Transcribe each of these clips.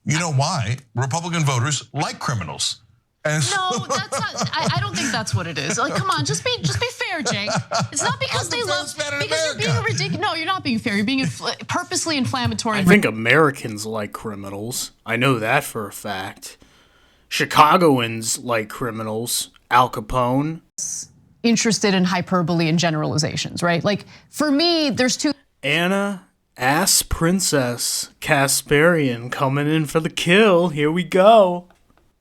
You know why? Republican voters like criminals. And no, that's not. I don't think that's what it is. Like, come on, just be fair, Jake. It's not because they love. Because you're being ridiculous. No, you're not being fair. You're being purposely inflammatory. I think Americans like criminals. I know that for a fact. Chicagoans like criminals. Al Capone. Interested in hyperbole and generalizations, right? Like, for me, there's two. Anna, ass princess, Kasparian coming in for the kill. Here we go.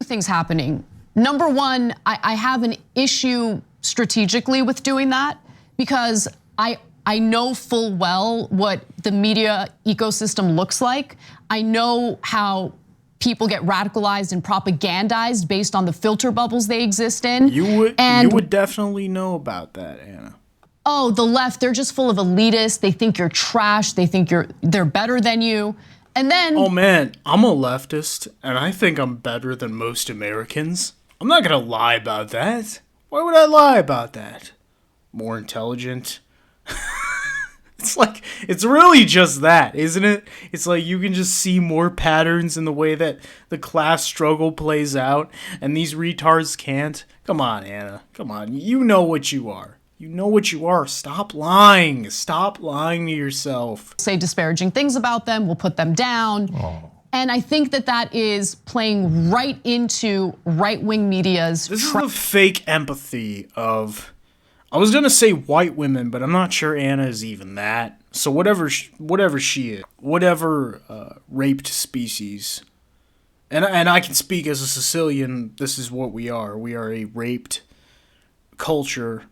Things happening. Number one, I have an issue strategically with doing that because I know full well what the media ecosystem looks like. I know how people get radicalized and propagandized based on the filter bubbles they exist in. You would definitely know about that, Anna. Oh, the left, they're just full of elitists. They think you're trash. They think they're better than you. And then, oh man, I'm a leftist, and I think I'm better than most Americans. I'm not gonna lie about that. Why would I lie about that? More intelligent. It's really just that, isn't it? It's like you can just see more patterns in the way that the class struggle plays out, and these retards can't. Come on, Anna. Come on. You know what you are. You know what you are. Stop lying. Stop lying to yourself. Say disparaging things about them. We'll put them down. Oh. And I think that is playing right into right-wing media's. This is the fake empathy of, I was gonna say white women, but I'm not sure Anna is even that. So whatever she is, whatever raped species, and I can speak as a Sicilian. This is what we are. We are a raped culture.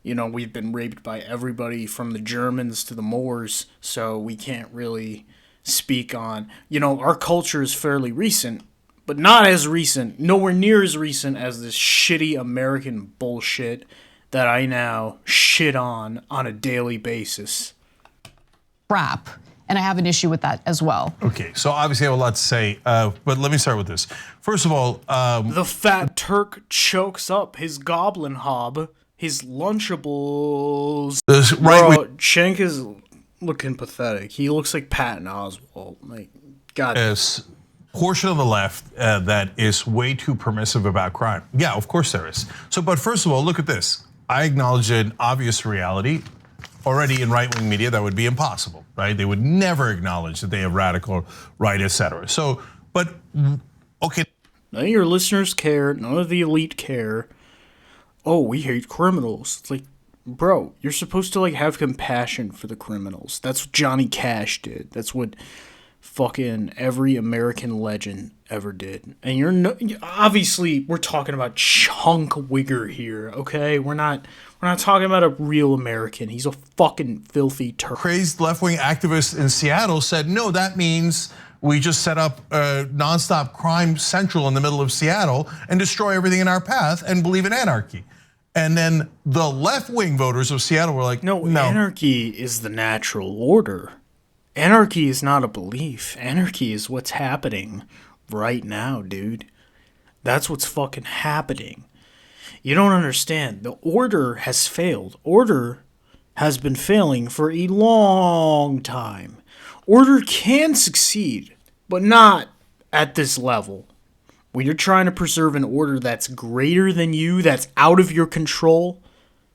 You know, we've been raped by everybody from the Germans to the Moors, so we can't really speak on, you know, our culture is fairly recent, but not as recent, nowhere near as recent as this shitty American bullshit that I now shit on a daily basis. Crap. And I have an issue with that as well. Okay, so obviously I have a lot to say, but let me start with this. First of all, the fat Turk chokes up his goblin hob. His Lunchables. Bro, Shank is looking pathetic. He looks like Patton Oswalt. Like, God. This portion of the left that is way too permissive about crime. Yeah, of course there is. So, but first of all, look at this. I acknowledge an obvious reality. Already in right-wing media, that would be impossible, right? They would never acknowledge that they have radical right, etc. So, but okay. None of your listeners care. None of the elite care. Oh, we hate criminals. It's like, bro, you're supposed to like have compassion for the criminals. That's what Johnny Cash did. That's what fucking every American legend ever did. And obviously we're talking about Chunk Wigger here, okay? We're not talking about a real American. He's a fucking filthy Turk. Crazed left-wing activist in Seattle said, no, that means we just set up a nonstop crime central in the middle of Seattle and destroy everything in our path and believe in anarchy. And then the left-wing voters of Seattle were like, no. Anarchy is the natural order. Anarchy is not a belief. Anarchy is what's happening right now, dude. That's what's fucking happening. You don't understand. The order has failed. Order has been failing for a long time. Order can succeed, but not at this level. When you're trying to preserve an order that's greater than you, that's out of your control,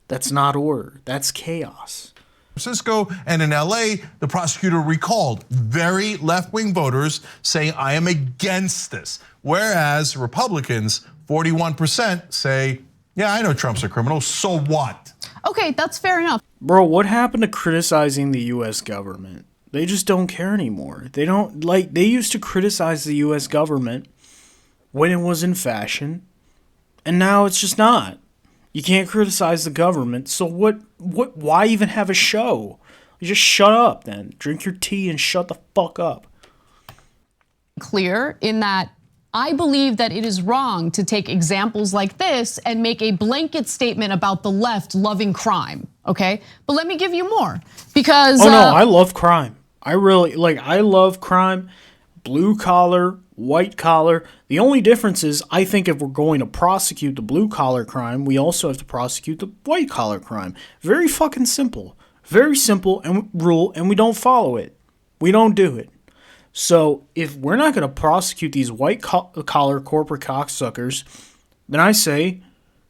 that's not order. That's chaos. Francisco and in LA, the prosecutor recalled very left-wing voters saying, I am against this. Whereas Republicans, 41% say, yeah, I know Trump's a criminal, so what? Okay, that's fair enough. Bro, what happened to criticizing the US government? They just don't care anymore. They don't, like, they used to criticize the US government when it was in fashion, and now it's just not. You can't criticize the government, so why even have a show? You just shut up then. Drink your tea and shut the fuck up. Clear in that I believe that it is wrong to take examples like this and make a blanket statement about the left loving crime, okay? But let me give you more, because- Oh no, I love crime. I love crime, blue collar, white collar. The only difference is, I think if we're going to prosecute the blue collar crime, we also have to prosecute the white collar crime. Very fucking simple. Very simple and rule, and we don't follow it. We don't do it. So if we're not going to prosecute these white collar corporate cocksuckers, then I say,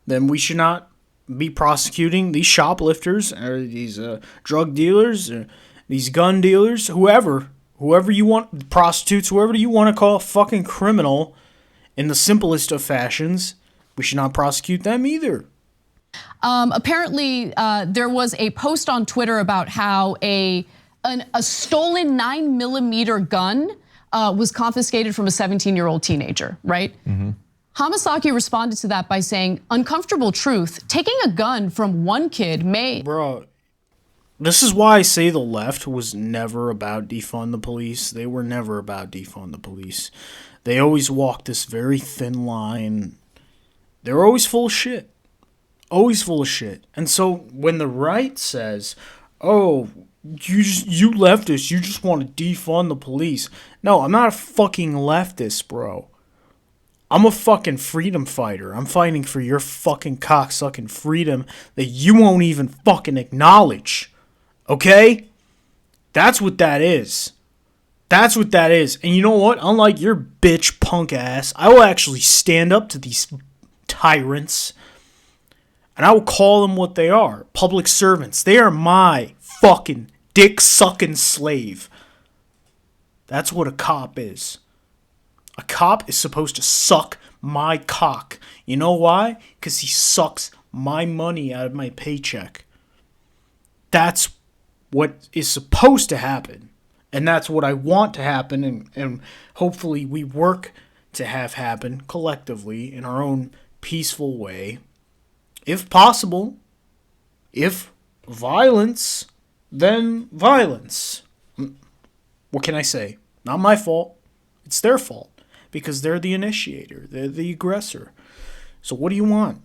then we should not be prosecuting these shoplifters or these drug dealers or these gun dealers, whoever you want, prostitutes, whoever you want to call a fucking criminal in the simplest of fashions. We should not prosecute them either. Apparently, there was a post on Twitter about how a stolen 9mm gun was confiscated from a 17-year-old teenager, right? Hamasaki responded to that by saying, uncomfortable truth, taking a gun from one kid may... Bro, this is why I say the left was never about defund the police. They were never about defund the police. They always walked this very thin line. They were always full of shit. Always full of shit. And so when the right says, oh, you leftists, you just want to defund the police. No, I'm not a fucking leftist, bro. I'm a fucking freedom fighter. I'm fighting for your fucking cocksucking freedom that you won't even fucking acknowledge. Okay? That's what that is. That's what that is. And you know what? Unlike your bitch punk ass, I will actually stand up to these tyrants. And I will call them what they are. Public servants. They are my fucking dick-sucking slave. That's what a cop is. A cop is supposed to suck my cock. You know why? Because he sucks my money out of my paycheck. That's what is supposed to happen. And that's what I want to happen. And hopefully we work to have happen collectively in our own peaceful way. If possible. If violence, then violence. What can I say? Not my fault. It's their fault. Because they're the initiator. They're the aggressor. So what do you want?